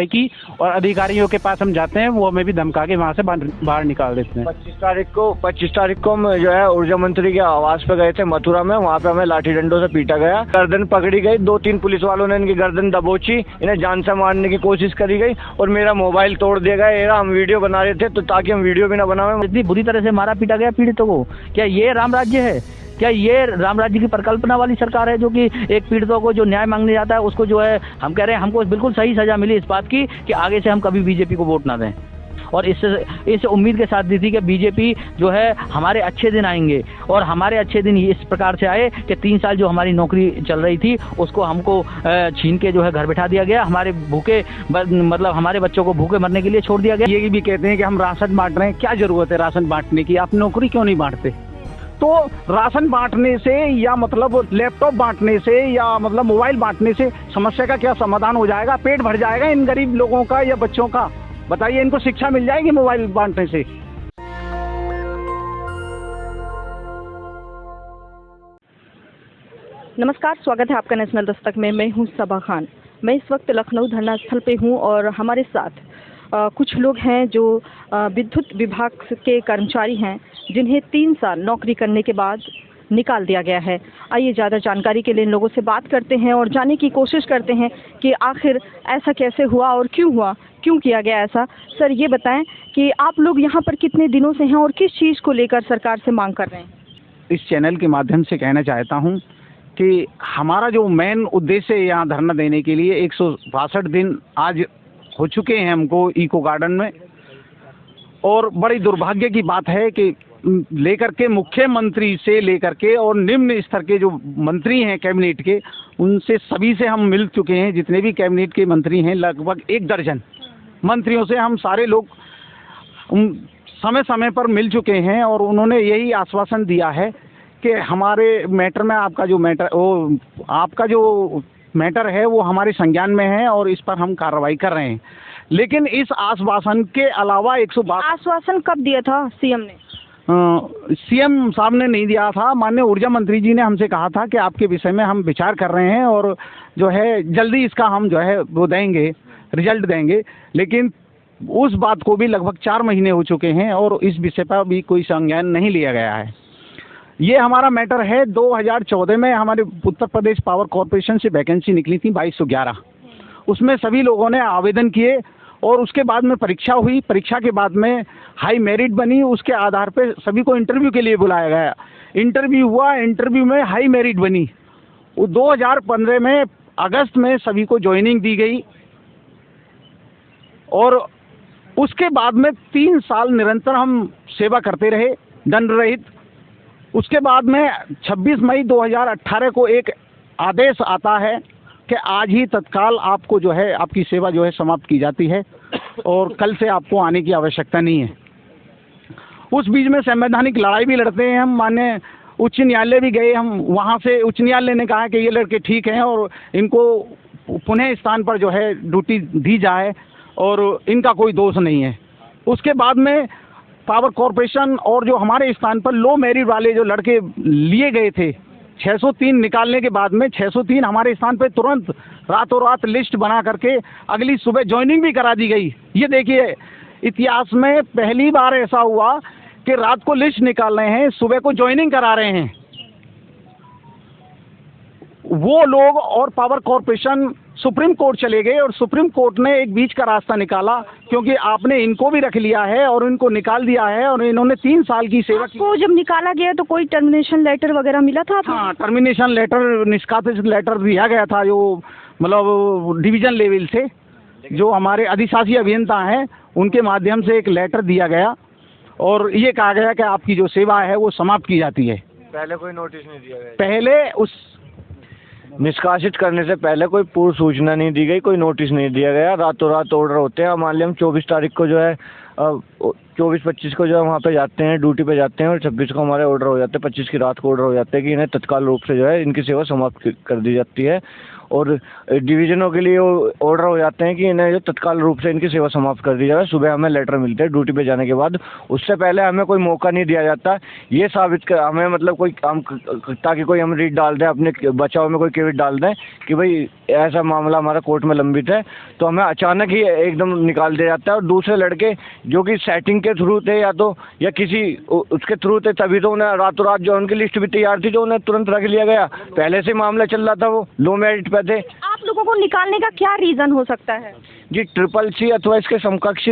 की, और अधिकारियों के पास हम जाते हैं, वो हमें भी धमका के वहाँ से बाहर निकाल देते हैं। 25 तारीख को हम जो है ऊर्जा मंत्री के आवास पे गए थे मथुरा में। वहाँ पे हमें लाठी डंडों से पीटा गया, गर्दन पकड़ी गई, 2-3 पुलिस वालों ने इनकी गर्दन दबोची, इन्हें जान से मारने की कोशिश करी गई और मेरा मोबाइल तोड़ दिया गया। हम वीडियो बना रहे थे तो ताकि हम वीडियो भी ना बनावे। इतनी बुरी तरह से मारा पीटा गया पीड़ितों को। क्या ये राम राज्य है? क्या ये राम राज्य की परिकल्पना वाली सरकार है जो कि एक पीड़ितों को जो न्याय मांगने जाता है उसको जो है हम कह रहे हैं हमको बिल्कुल सही सजा मिली इस बात की कि आगे से हम कभी बीजेपी को वोट ना दें। और इस उम्मीद के साथ दी थी कि बीजेपी जो है हमारे अच्छे दिन आएंगे, और हमारे अच्छे दिन इस प्रकार से आए कि 3 साल जो हमारी नौकरी चल रही थी उसको हमको छीन के जो है घर बैठा दिया गया, हमारे भूखे मतलब हमारे बच्चों को भूखे मरने के लिए छोड़ दिया गया। ये भी कहते हैं कि हम राशन बांट रहे हैं, क्या जरूरत है राशन बांटने की? आप नौकरी क्यों नहीं बांटते? तो राशन बांटने से या मतलब लैपटॉप बांटने से या मतलब मोबाइल बांटने से समस्या का क्या समाधान हो जाएगा? पेट भर जाएगा इन गरीब लोगों का या बच्चों का? बताइए, इनको शिक्षा मिल जाएगी मोबाइल बांटने से? नमस्कार, स्वागत है आपका नेशनल दस्तक में। मैं हूं सबा खान। मैं इस वक्त लखनऊ धरना स्थल पे हूं और हमारे साथ कुछ लोग हैं जो विद्युत विभाग के कर्मचारी हैं जिन्हें 3 साल नौकरी करने के बाद निकाल दिया गया है। आइए ज़्यादा जानकारी के लिए इन लोगों से बात करते हैं और जानने की कोशिश करते हैं कि आखिर ऐसा कैसे हुआ और क्यों हुआ, क्यों किया गया ऐसा। सर, ये बताएं कि आप लोग यहाँ पर कितने दिनों से हैं और किस चीज़ को लेकर सरकार से मांग कर रहे हैं? इस चैनल के माध्यम से कहना चाहता हूँ कि हमारा जो मेन उद्देश्य है यहाँ धरना देने के लिए, 162 दिन आज हो चुके हैं हमको इको गार्डन में, और बड़ी दुर्भाग्य की बात है कि लेकर के मुख्यमंत्री से लेकर के और निम्न स्तर के जो मंत्री हैं कैबिनेट के, उनसे सभी से हम मिल चुके हैं। जितने भी कैबिनेट के मंत्री हैं, लगभग 1 दर्जन मंत्रियों से हम सारे लोग समय समय पर मिल चुके हैं, और उन्होंने यही आश्वासन दिया है कि हमारे मैटर में आपका जो मैटर है वो हमारे संज्ञान में है और इस पर हम कार्रवाई कर रहे हैं। लेकिन इस आश्वासन के अलावा 112 आश्वासन कब दिया था सीएम ने? सीएम साहब ने नहीं दिया था, माननीय ऊर्जा मंत्री जी ने हमसे कहा था कि आपके विषय में हम विचार कर रहे हैं और जो है जल्दी इसका हम जो है वो देंगे, रिजल्ट देंगे। लेकिन उस बात को भी लगभग 4 महीने हो चुके हैं और इस विषय पर भी कोई संज्ञान नहीं लिया गया है। ये हमारा मैटर है 2014 में हमारे उत्तर प्रदेश पावर कॉरपोरेशन से वैकेंसी निकली थी 2211। उसमें सभी लोगों ने आवेदन किए और उसके बाद में परीक्षा हुई। परीक्षा के बाद में हाई मेरिट बनी, उसके आधार पे सभी को इंटरव्यू के लिए बुलाया गया। इंटरव्यू हुआ, इंटरव्यू में हाई मेरिट बनी। 2015 में अगस्त में सभी को ज्वाइनिंग दी गई और उसके बाद में 3 साल निरंतर हम सेवा करते रहे दंड रहित। उसके बाद में 26 मई 2018 को एक आदेश आता है कि आज ही तत्काल आपको जो है आपकी सेवा जो है समाप्त की जाती है और कल से आपको आने की आवश्यकता नहीं है। उस बीच में संवैधानिक लड़ाई भी लड़ते हैं हम, माने उच्च न्यायालय भी गए हम। वहाँ से उच्च न्यायालय ने कहा कि ये लड़के ठीक हैं और इनको पुनः स्थान पर जो है ड्यूटी दी जाए और इनका कोई दोष नहीं है। उसके बाद में पावर कॉरपोरेशन और जो हमारे स्थान पर लो मेरिट वाले जो लड़के लिए गए थे, 603 निकालने के बाद में 603 हमारे स्थान पे तुरंत रातों रात लिस्ट बना करके अगली सुबह ज्वाइनिंग भी करा दी गई। ये देखिए, इतिहास में पहली बार ऐसा हुआ कि रात को लिस्ट निकाल रहे हैं, सुबह को ज्वाइनिंग करा रहे हैं वो लोग। और पावर कॉरपोरेशन सुप्रीम कोर्ट चले गए और सुप्रीम कोर्ट ने एक बीच का रास्ता निकाला, क्योंकि आपने इनको भी रख लिया है और इनको निकाल दिया है और इन्होंने 3 साल की सेवा की। तो जब निकाला गया तो कोई टर्मिनेशन लेटर वगैरह मिला था आपको? हाँ, टर्मिनेशन लेटर, निष्कासित लेटर दिया गया था, जो मतलब डिवीजन लेवल से जो हमारे अधिशासी अभियंता हैं उनके माध्यम से एक लेटर दिया गया और ये कहा गया कि आपकी जो सेवा है वो समाप्त की जाती है। पहले कोई नोटिस नहीं दिया गया? पहले उस निष्कासित करने से पहले कोई पूर्व सूचना नहीं दी गई, कोई नोटिस नहीं दिया गया। रातों रात ऑर्डर होते हैं। मान लिया हम 24 तारीख को जो है 24-25 को जो है वहाँ पे जाते हैं, ड्यूटी पे जाते हैं और 26 को हमारे ऑर्डर हो जाते हैं, 25 की रात को ऑर्डर हो जाते हैं कि इन्हें तत्काल रूप से जो है इनकी सेवा समाप्त कर दी जाती है। और डिवीजनों के लिए ऑर्डर हो जाते हैं कि इन्हें जो तत्काल रूप से इनकी सेवा समाप्त कर दी जाए। सुबह हमें लेटर मिलते हैं ड्यूटी पे जाने के बाद, उससे पहले हमें कोई मौका नहीं दिया जाता ये साबित कर हमें, मतलब कोई हम ताकि कोई हम रीट डाल दें, अपने बचाव में कोई केविट डाल दें कि भाई ऐसा मामला हमारा कोर्ट में लंबित है, तो हमें अचानक ही एकदम निकाल दिया जाता है। और दूसरे लड़के जो कि सेटिंग के थ्रू थे या किसी उसके थ्रू थे, तभी तो उन्हें रातों रात जो उनकी लिस्ट भी तैयार थी, जो उन्हें तुरंत रख लिया गया। पहले से मामला चल रहा था, वो लो मेरिट पे थे। आप लोगों को निकालने का क्या रीज़न हो सकता है? जी, CCC अथवा इसके समकक्ष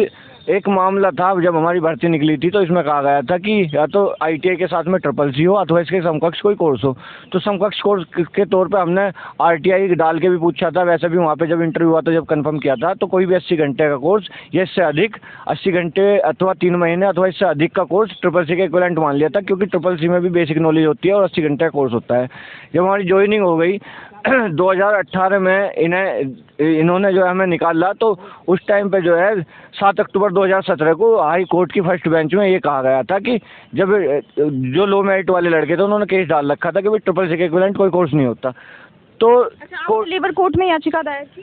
एक मामला था। जब हमारी भर्ती निकली थी तो इसमें कहा गया था कि या तो ITI के साथ में CCC हो अथवा इसके समकक्ष कोई कोर्स हो। तो समकक्ष कोर्स के तौर पे हमने RTI डाल के भी पूछा था। वैसे भी वहाँ पे जब इंटरव्यू हुआ था, जब कंफर्म किया था, तो कोई भी 80 घंटे का कोर्स या इससे अधिक 80 घंटे अथवा 3 महीने अथवा इससे अधिक का कोर्स CCC के इक्विवेलेंट मान लिया था, क्योंकि CCC में भी बेसिक नॉलेज होती है और 80 घंटे का कोर्स होता है। जब हमारी ज्वाइनिंग हो गई 2018 में इन्होंने जो है हमें निकाला, तो उस टाइम पे जो है 7 अक्टूबर 2017 को हाई कोर्ट की फर्स्ट बेंच में ये कहा गया था कि जब जो लो मेरिट वाले लड़के थे उन्होंने केस डाल रखा था कि भाई CCC के इक्विवेलेंट कोई कोर्स नहीं होता। तो अच्छा, लेबर कोर्ट में याचिका दायर की?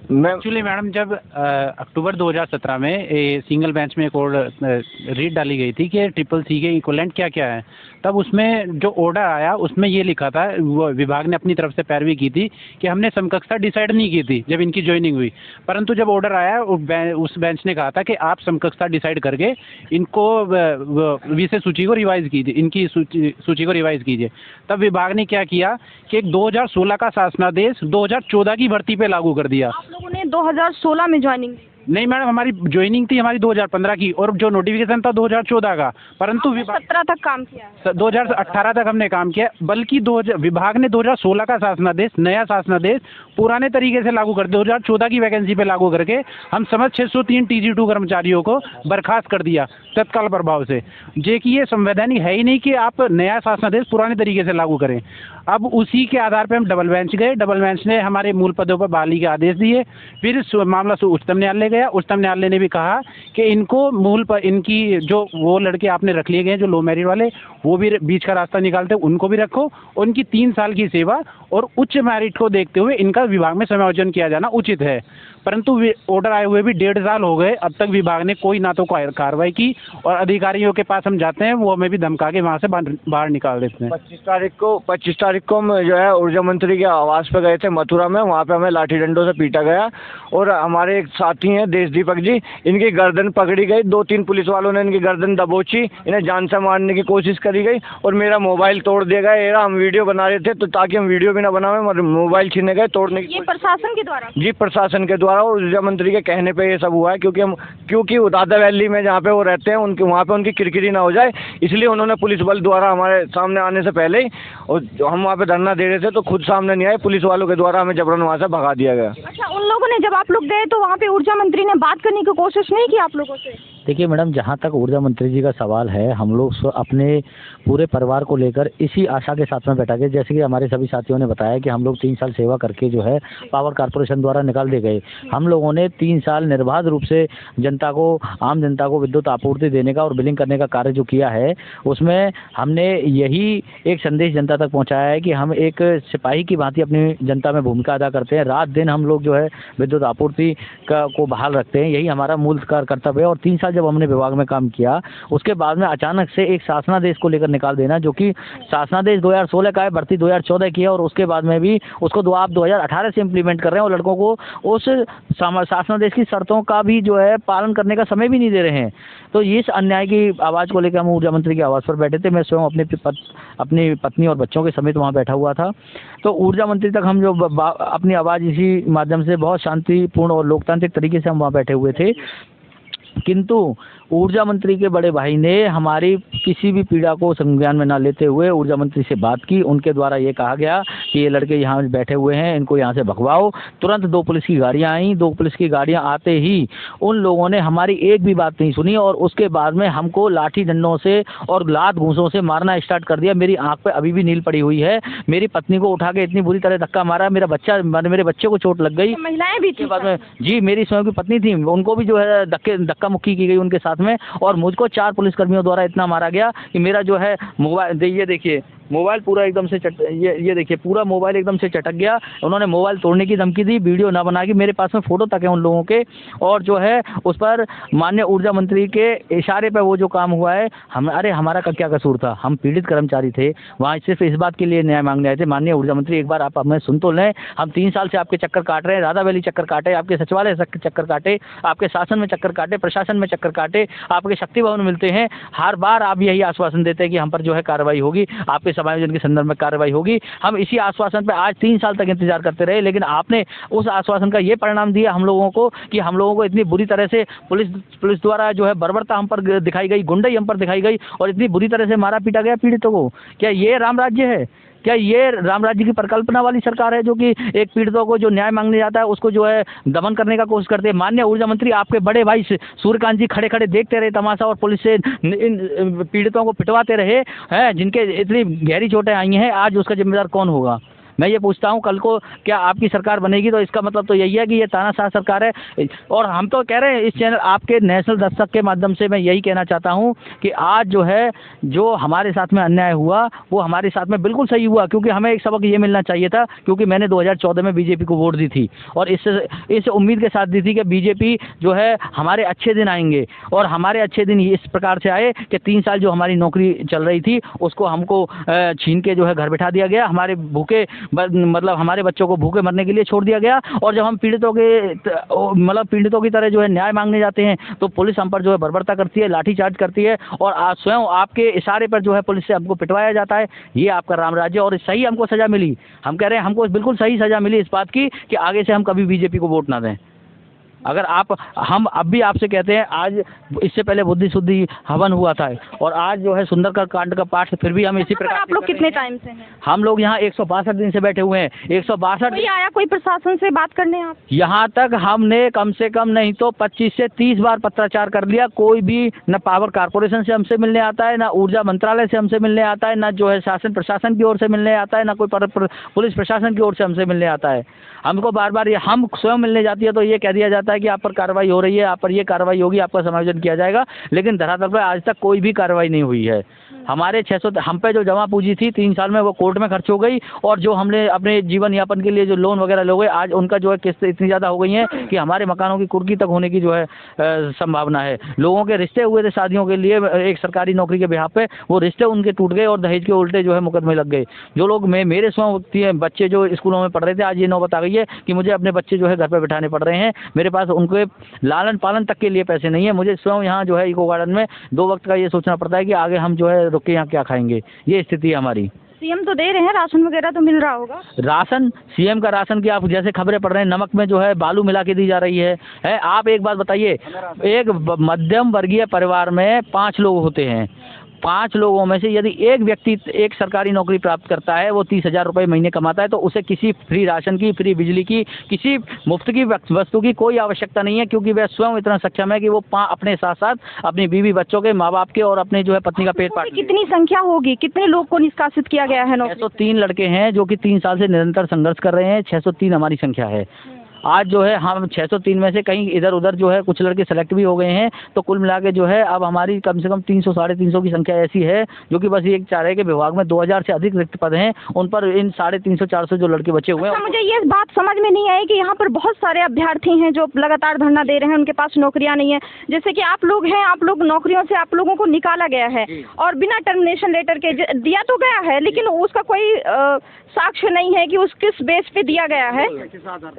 एक्चुअली मैडम, जब अक्टूबर 2017 में सिंगल बेंच में एक और रीट डाली गई थी कि CCC के इक्विवेलेंट क्या क्या है, तब उसमें जो ऑर्डर आया उसमें ये लिखा था, वो विभाग ने अपनी तरफ से पैरवी की थी कि हमने समकक्षता डिसाइड नहीं की थी जब इनकी ज्वाइनिंग हुई। परंतु जब ऑर्डर आया उस बेंच ने कहा था कि आप समकक्षता डिसाइड करके इनको विषय सूची को रिवाइज कीजिए, इनकी सूची को रिवाइज कीजिए। तब विभाग ने क्या किया कि एक 2016 का शासनादेश 2014 की भर्ती पे लागू कर दिया। आप लोगों ने 2016 में ज्वाइनिंग? नहीं मैडम, हमारी ज्वाइनिंग थी हमारी 2015 की और जो नोटिफिकेशन था 2014 का। परंतु 17 तक काम किया है? 2018 तक हमने काम किया, बल्कि विभाग ने 2016 का शासनादेश, नया शासनादेश पुराने तरीके से लागू कर दिया। 2014 की वैकेंसी पे लागू करके हम समझ 603 TG2 कर्मचारियों को बर्खास्त कर दिया तत्काल प्रभाव से। जे कि ये संवैधानिक है ही नहीं कि आप नया शासनादेश पुराने तरीके से लागू करें। अब उसी के आधार पर हम डबल बेंच गए, डबल बेंच ने हमारे मूल पदों पर बहाली के आदेश दिए। फिर मामला उच्चतम न्यायालय गया, उच्चतम न्यायालय ने भी कहा कि इनको मूल पर इनकी जो वो लड़के आपने रख लिए गए जो लो मेरिट वाले, वो भी बीच का रास्ता निकालते, उनको भी रखो। उनकी 3 साल की सेवा और उच्च मेरिट को देखते हुए इनका विभाग में समायोजन किया जाना उचित है। परंतु ऑर्डर आए हुए भी 1.5 साल हो गए, अब तक विभाग ने कोई ना तो कार्रवाई की, और अधिकारियों के पास हम जाते हैं वो हमें भी धमका के वहाँ से बाहर निकाल देते हैं। 25 तारीख को हम जो है ऊर्जा मंत्री के आवास पे गए थे मथुरा में। वहाँ पे हमें लाठी डंडों से पीटा गया और हमारे एक साथी हैं देशदीपक जी, इनकी गर्दन पकड़ी गई। 2-3 पुलिस वालों ने इनकी गर्दन दबोची, इन्हें जान से मारने की कोशिश करी गई और मेरा मोबाइल तोड़ दिया गया। हम वीडियो बना रहे थे तो ताकि हम वीडियो भी ना बनावे, मोबाइल छीने गए, तोड़ने की। ये प्रशासन के द्वारा? जी, प्रशासन के द्वारा और ऊर्जा मंत्री के कहने पे ये सब हुआ है, क्योंकि दादा वैली में जहाँ पे वो रहते हैं उनके वहाँ पे उनकी किरकिरी ना हो जाए, इसलिए उन्होंने पुलिस बल द्वारा हमारे सामने आने से पहले ही, और हम वहाँ पे धरना दे रहे थे तो खुद सामने नहीं आए, पुलिस वालों के द्वारा हमें जबरन वहाँ से भगा दिया गया। अच्छा, उन लोगों ने, जब आप लोग गए तो वहाँ पे ऊर्जा मंत्री ने बात करने की कोशिश नहीं की आप लोगों से? देखिए मैडम, जहाँ तक ऊर्जा मंत्री जी का सवाल है, हम लोग अपने पूरे परिवार को लेकर इसी आशा के साथ में बैठा गए, जैसे कि हमारे सभी साथियों ने बताया कि हम लोग 3 साल सेवा करके जो है पावर कॉर्पोरेशन द्वारा निकाल दिए गए। हम लोगों ने 3 साल निर्बाध रूप से जनता को, आम जनता को विद्युत आपूर्ति देने का और बिलिंग करने का कार्य जो किया है, उसमें हमने यही एक संदेश जनता तक पहुँचाया है कि हम एक सिपाही की भांति अपनी जनता में भूमिका अदा करते हैं। रात दिन हम लोग जो है विद्युत आपूर्ति को बहाल रखते हैं, यही हमारा मूल कर्तव्य है। और 3 साल जब हमने विभाग में काम किया, उसके बाद में अचानक से एक शासनादेश को लेकर निकाल देना, जो कि शासनादेश 2016 का है, भर्ती 2014 की है, और उसके बाद में भी उसको आप 2018 से इम्प्लीमेंट कर रहे हैं और लड़कों को उस शासनादेश की शर्तों का भी जो है पालन करने का समय भी नहीं दे रहे हैं। तो इस अन्याय की आवाज़ को लेकर हम ऊर्जा मंत्री के आवास पर बैठे थे। मैं स्वयं अपनी पत्नी और बच्चों के समेत वहाँ बैठा हुआ था। तो ऊर्जा मंत्री तक हम जो अपनी आवाज़ इसी माध्यम से बहुत शांतिपूर्ण और लोकतांत्रिक तरीके से हम वहाँ बैठे हुए थे, किंतु ऊर्जा मंत्री के बड़े भाई ने हमारी किसी भी पीड़ा को संज्ञान में ना लेते हुए ऊर्जा मंत्री से बात की। उनके द्वारा ये कहा गया कि ये लड़के यहाँ बैठे हुए हैं, इनको यहाँ से भगवाओ। तुरंत 2 पुलिस की गाड़ियाँ आईं। 2 पुलिस की गाड़ियाँ आते ही उन लोगों ने हमारी एक भी बात नहीं सुनी और उसके बाद में हमको लाठी डंडों से और लात घूंसों से मारना स्टार्ट कर दिया। मेरी आँख पे अभी भी नील पड़ी हुई है। मेरी पत्नी को उठा के इतनी बुरी तरह धक्का मारा, मेरे बच्चे को चोट लग गई। महिलाएं भी थी बाद में? जी, मेरी स्वयं की पत्नी थी, उनको भी जो है धक्का धक्का मुक्की की गई उनके साथ में, और मुझको 4 पुलिसकर्मियों द्वारा इतना मारा गया कि मेरा जो है मोबाइल, ये देखिए मोबाइल पूरा एकदम से ये देखिए पूरा मोबाइल एकदम से चटक गया। उन्होंने मोबाइल तोड़ने की धमकी दी, वीडियो ना बना के, मेरे पास में फ़ोटो तक है उन लोगों के, और जो है उस पर माननीय ऊर्जा मंत्री के इशारे पर वो जो काम हुआ है, अरे हमारा क्या कसूर था, हम पीड़ित कर्मचारी थे, वहाँ सिर्फ इस बात के लिए न्याय मांगने आए थे। माननीय ऊर्जा मंत्री एक बार आप हमें सुन तो लें, हम 3 साल से आपके चक्कर काट रहे हैं, राधा वैली चक्कर काटे, आपके सचिवालय चक्कर काटे, आपके शासन में चक्कर काटे, प्रशासन में चक्कर काटे, आपके शक्ति भवन मिलते हैं, हर बार आप यही आश्वासन देते हैं कि हम पर जो है कार्रवाई होगी, आपके समायोजन के संदर्भ में कार्रवाई होगी। हम इसी आश्वासन पर आज 3 साल तक इंतजार करते रहे, लेकिन आपने उस आश्वासन का ये परिणाम दिया हम लोगों को कि हम लोगों को इतनी बुरी तरह से पुलिस द्वारा जो है बर्बरता हम पर दिखाई गई, गुंडाई हम पर दिखाई गई, और इतनी बुरी तरह से मारा पीटा गया पीड़ितों को। क्या ये राम राज्य है? क्या ये राम राज्य की परिकल्पना वाली सरकार है जो कि एक पीड़ितों को जो न्याय मांगने जाता है उसको जो है दमन करने का कोशिश करते हैं? माननीय ऊर्जा मंत्री, आपके बड़े भाई सूर्यकांत जी खड़े खड़े देखते रहे तमाशा, और पुलिस से इन पीड़ितों को पिटवाते रहे हैं, जिनके इतनी गहरी चोटें आई हैं। आज उसका जिम्मेदार कौन होगा? मैं ये पूछता हूँ, कल को क्या आपकी सरकार बनेगी तो इसका मतलब तो यही है कि ये तानाशाह सरकार है। और हम तो कह रहे हैं इस चैनल आपके नेशनल दस्तक के माध्यम से मैं यही कहना चाहता हूँ कि आज जो है जो हमारे साथ में अन्याय हुआ वो हमारे साथ में बिल्कुल सही हुआ, क्योंकि हमें एक सबक ये मिलना चाहिए था, क्योंकि मैंने 2014 में बीजेपी को वोट दी थी, और इस उम्मीद के साथ दी थी कि बीजेपी जो है हमारे अच्छे दिन आएंगे, और हमारे अच्छे दिन इस प्रकार से आए कि 3 साल जो हमारी नौकरी चल रही थी उसको हमको छीन के जो है घर बैठा दिया गया, हमारे भूखे मतलब हमारे बच्चों को भूखे मरने के लिए छोड़ दिया गया। और जब हम पीड़ितों की तरह जो है न्याय मांगने जाते हैं तो पुलिस हम पर जो है बर्बरता करती है, लाठीचार्ज करती है, और स्वयं आपके इशारे पर जो है पुलिस से हमको पिटवाया जाता है। ये आपका राम राज्य, और सही हमको सज़ा मिली। हम कह रहे हैं हमको बिल्कुल सही सज़ा मिली इस बात की कि आगे से हम कभी बीजेपी को वोट ना दें। अगर हम अब भी आपसे कहते हैं, आज इससे पहले बुद्धि शुद्धि हवन हुआ था, और आज जो है सुंदरकांड कांड का पाठ, फिर भी हम इसी प्रकार। आप लोग कितने टाइम से हैं? हम लोग यहाँ 162 दिन से बैठे हुए हैं। 162 कोई आया कोई प्रशासन से बात करने? आप यहाँ तक हमने कम से कम नहीं तो 25 से 30 बार पत्राचार कर लिया। कोई भी न पावर कारपोरेशन से हमसे मिलने आता है, ना ऊर्जा मंत्रालय से हमसे मिलने आता है, ना जो है शासन प्रशासन की ओर से मिलने आता है, ना कोई पुलिस प्रशासन की ओर से हमसे मिलने आता है। हमको बार बार हम स्वयं मिलने जाती है तो ये कह दिया जाता है कि आप पर कार्रवाई हो रही है, आप पर ये कार्रवाई होगी, आपका समायोजन किया जाएगा, लेकिन धरातल पर आज तक कोई भी कार्रवाई नहीं हुई है। हमारे 600 हम पे जो जमा पूंजी थी 3 साल में वो कोर्ट में खर्च हो गई, और जो हमने अपने जीवन यापन के लिए जो लोन वगैरह लोगे आज उनका जो है किस्त इतनी ज़्यादा हो गई है कि हमारे मकानों की कुर्की तक होने की जो है संभावना है। लोगों के रिश्ते हुए थे शादियों के लिए एक सरकारी नौकरी के बिहाफ पे, वो रिश्ते उनके टूट गए और दहेज के उल्टे जो है मुकदमे लग गए। जो लोग मेरे स्वयं बच्चे जो स्कूलों में पढ़ रहे थे, आज ये नौबत आ गई है कि मुझे अपने बच्चे जो है घर पर बैठाने पड़ रहे हैं। मेरे पास उनके लालन पालन तक के लिए पैसे नहीं है। मुझे स्वयं यहाँ जो है इको गार्डन में 2 वक्त का ये सोचना पड़ता है कि आगे हम जो है रुक के यहाँ क्या खाएंगे। ये स्थिति है हमारी। सीएम तो दे रहे हैं, राशन वगैरह तो मिल रहा होगा। राशन, सीएम का राशन की आप जैसे खबरें पढ़ रहे हैं, नमक में जो है बालू मिला के दी जा रही है। आप एक बात बताइए, एक मध्यम वर्गीय परिवार में 5 लोग होते हैं, 5 लोगों में से यदि एक व्यक्ति एक सरकारी नौकरी प्राप्त करता है, वो 30,000 रुपये महीने कमाता है, तो उसे किसी फ्री राशन की, फ्री बिजली की, किसी मुफ्त की वस्तु की कोई आवश्यकता नहीं है, क्योंकि वह स्वयं इतना सक्षम है कि वो अपने साथ साथ अपनी बीवी बच्चों के, माँ बाप के और अपने जो है पत्नी का पेट पाट। कितनी संख्या होगी, कितने लोग को निष्कासित किया गया है? 603 लड़के हैं जो कि 3 साल से निरंतर संघर्ष कर रहे हैं। 603 हमारी संख्या है। आज जो है हम 603 में से कहीं इधर उधर जो है कुछ लड़के सेलेक्ट भी हो गए हैं, तो कुल मिला के जो है अब हमारी कम से कम 300 साढ़े 300 की संख्या ऐसी है जो कि बस ये चाह रहे हैं कि विभाग में 2000 से अधिक रिक्त पद हैं, उन पर इन 350 400 जो लड़के बचे हुए हैं। मुझे ये बात समझ में नहीं आई कि यहाँ पर बहुत सारे अभ्यर्थी हैं जो लगातार धरना दे रहे हैं, उनके पास नौकरियाँ नहीं है। जैसे कि आप लोग हैं, आप लोग नौकरियों से आप लोगों को निकाला गया है और बिना टर्मिनेशन लेटर के दिया तो गया है, लेकिन उसका कोई साक्ष्य नहीं है कि उस किस बेस पे दिया गया है,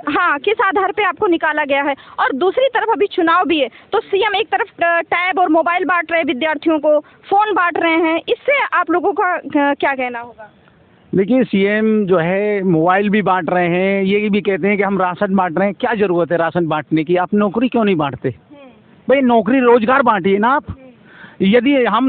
हाँ किस आधार पे आपको निकाला गया है। और दूसरी तरफ अभी चुनाव भी है, तो सीएम एक तरफ टैब और मोबाइल बांट रहे हैं, विद्यार्थियों को फोन बांट रहे हैं, इससे आप लोगों का क्या कहना होगा? देखिए, सीएम जो है मोबाइल भी बांट रहे हैं, ये भी कहते हैं कि हम राशन बांट रहे हैं। क्या जरूरत है राशन बांटने की? आप नौकरी क्यों नहीं बांटते भाई? नौकरी रोजगार बांटिए ना आप। यदि हम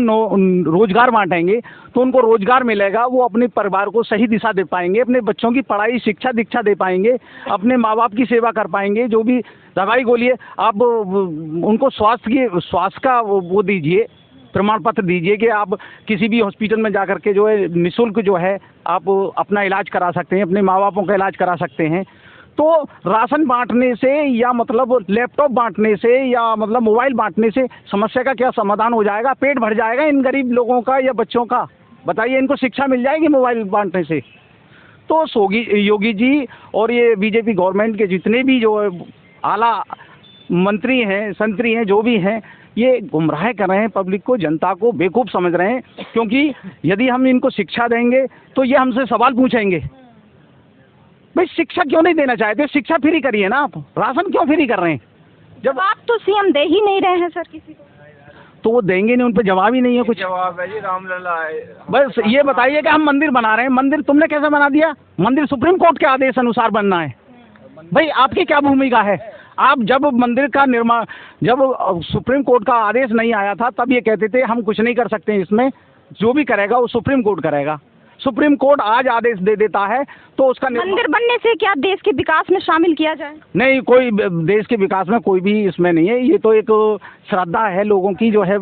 रोजगार बांटेंगे तो उनको रोजगार मिलेगा, वो अपने परिवार को सही दिशा दे पाएंगे, अपने बच्चों की पढ़ाई शिक्षा दीक्षा दे पाएंगे, अपने माँ बाप की सेवा कर पाएंगे। जो भी दवाई गोली है आप उनको स्वास्थ्य का वो दीजिए, प्रमाण पत्र दीजिए कि आप किसी भी हॉस्पिटल में जा कर के जो है निःशुल्क जो है आप अपना इलाज करा सकते हैं, अपने माँ बापों का इलाज करा सकते हैं। तो राशन बांटने से या मतलब लैपटॉप बांटने से या मतलब मोबाइल बांटने से समस्या का क्या समाधान हो जाएगा? पेट भर जाएगा इन गरीब लोगों का या बच्चों का? बताइए, इनको शिक्षा मिल जाएगी मोबाइल बांटने से? तो योगी जी और ये बीजेपी गवर्नमेंट के जितने भी जो आला मंत्री हैं, संतरी हैं, जो भी हैं, ये गुमराह कर रहे हैं पब्लिक को, जनता को बेवकूफ़ समझ रहे हैं। क्योंकि यदि हम इनको शिक्षा देंगे तो ये हमसे सवाल पूछेंगे, भाई शिक्षा क्यों नहीं देना चाहते? शिक्षा फ्री करिए ना आप, राशन क्यों फ्री कर रहे हैं? जब आप तो सीएम दे ही नहीं रहे हैं सर किसी को, तो वो देंगे नहीं, उन पर जवाब ही नहीं है कुछ। जवाब है जी, रामलला है। बस ये बताइए कि हम मंदिर बना रहे हैं, मंदिर तुमने कैसे बना दिया? मंदिर सुप्रीम कोर्ट के आदेश अनुसार बनना है। भाई आपकी क्या भूमिका है? आप जब मंदिर का निर्माण, जब सुप्रीम कोर्ट का आदेश नहीं आया था तब ये कहते थे हम कुछ नहीं कर सकते इसमें, जो भी करेगा वो सुप्रीम कोर्ट करेगा। सुप्रीम कोर्ट आज आदेश दे देता है तो उसका मंदिर बनने से क्या देश के विकास में शामिल किया जाए? नहीं, कोई देश के विकास में कोई भी इसमें नहीं है। ये तो एक श्रद्धा है लोगों की जो है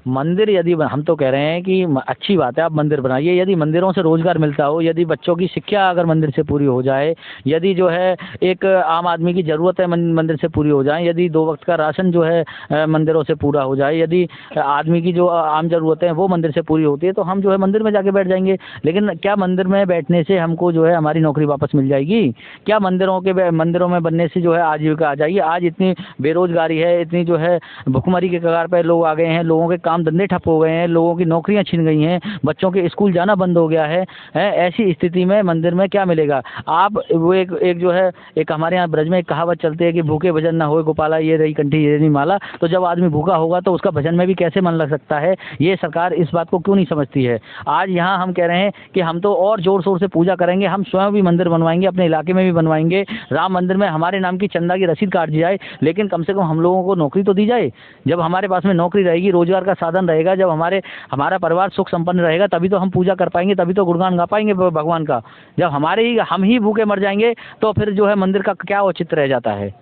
मंदिर यदि हम तो कह रहे हैं कि अच्छी बात है, आप मंदिर बनाइए। यदि मंदिरों से रोजगार मिलता हो, यदि बच्चों की शिक्षा अगर मंदिर से पूरी हो जाए, यदि जो है एक आम आदमी की ज़रूरत है मंदिर से पूरी हो जाए, यदि 2 वक्त का राशन जो है मंदिरों से पूरा हो जाए, यदि आदमी की जो आम ज़रूरतें हैं वो मंदिर से पूरी होती है, तो हम जो है मंदिर में जाके बैठ जाएंगे। लेकिन क्या मंदिर में बैठने से हमको जो है हमारी नौकरी वापस मिल जाएगी? क्या मंदिरों में बनने से जो है आजीविका आ जाएगी? आज इतनी बेरोजगारी है, इतनी जो है भुखमरी के कगार पर लोग आ गए हैं, लोगों के काम धंधे ठप हो गए हैं, लोगों की नौकरियां छिन गई हैं, बच्चों के स्कूल जाना बंद हो गया है। ऐसी स्थिति में मंदिर में क्या मिलेगा? आप वो एक जो है एक हमारे यहाँ ब्रज में एक कहावत चलती है कि भूखे भजन ना होए गोपाला, ये रही कंठी ये नहीं माला। तो जब आदमी भूखा होगा तो उसका भजन में भी कैसे मन लग सकता है? ये सरकार इस बात को क्यों नहीं समझती है? आज यहाँ हम कह रहे हैं कि हम तो और जोर शोर से पूजा करेंगे, हम स्वयं भी मंदिर बनवाएंगे, अपने इलाके में भी बनवाएंगे। राम मंदिर में हमारे नाम की चंदा की रसीद काट दी जाए, लेकिन कम से कम हम लोगों को नौकरी तो दी जाए। जब हमारे पास में नौकरी रहेगी, रोजगार का साधन रहेगा, जब हमारा परिवार सुख संपन्न रहेगा, तभी तो हम पूजा कर पाएंगे, तभी तो गुणगान गा पाएंगे भगवान का। जब हम ही भूखे मर जाएंगे तो फिर जो है मंदिर का क्या औचित्य रह जाता है?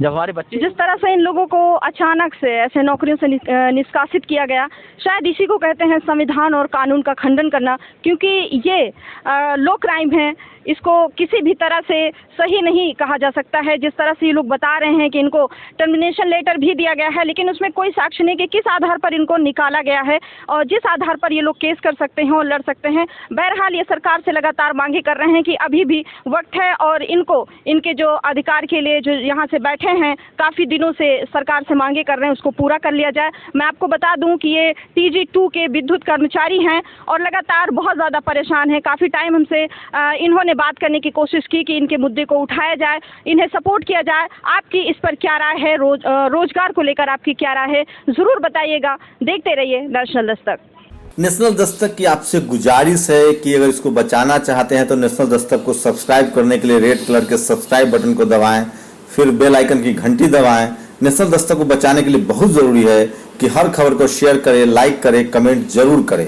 जब हमारे बच्चे, जिस तरह से इन लोगों को अचानक से ऐसे नौकरियों से निष्कासित किया गया, शायद इसी को कहते हैं संविधान और कानून का खंडन करना। क्योंकि ये लो क्राइम है, इसको किसी भी तरह से सही नहीं कहा जा सकता है। जिस तरह से ये लोग बता रहे हैं कि इनको टर्मिनेशन लेटर भी दिया गया है, लेकिन उसमें कोई साक्ष्य नहीं कि किस आधार पर इनको निकाला गया है और जिस आधार पर ये लोग केस कर सकते हैं और लड़ सकते हैं। बहरहाल ये सरकार से लगातार मांगे कर रहे हैं कि अभी भी वक्त है और इनको इनके जो अधिकार के लिए जो यहाँ से बैठे हैं, काफ़ी दिनों से सरकार से मांगे कर रहे हैं, उसको पूरा कर लिया जाए। मैं आपको बता दूं कि ये TG2 के विद्युत कर्मचारी हैं और लगातार बहुत ज़्यादा परेशान हैं। काफ़ी टाइम हमसे इन्होंने बात करने की कोशिश की कि इनके मुद्दे को उठाया जाए, इन्हें सपोर्ट किया जाए। आपकी इस पर क्या राय है? रोजगार को लेकर आपकी क्या राय है? ज़रूर बताइएगा। देखते रहिए नेशनल दस्तक। नेशनल दस्तक की आपसे गुजारिश है कि अगर इसको बचाना चाहते हैं तो नेशनल दस्तक को सब्सक्राइब करने के लिए रेड कलर के सब्सक्राइब बटन को दबाएं, फिर बेल आइकन की घंटी दबाएं। नेशनल दस्तक को बचाने के लिए बहुत जरूरी है कि हर खबर को शेयर करें, लाइक करें, कमेंट जरूर करें।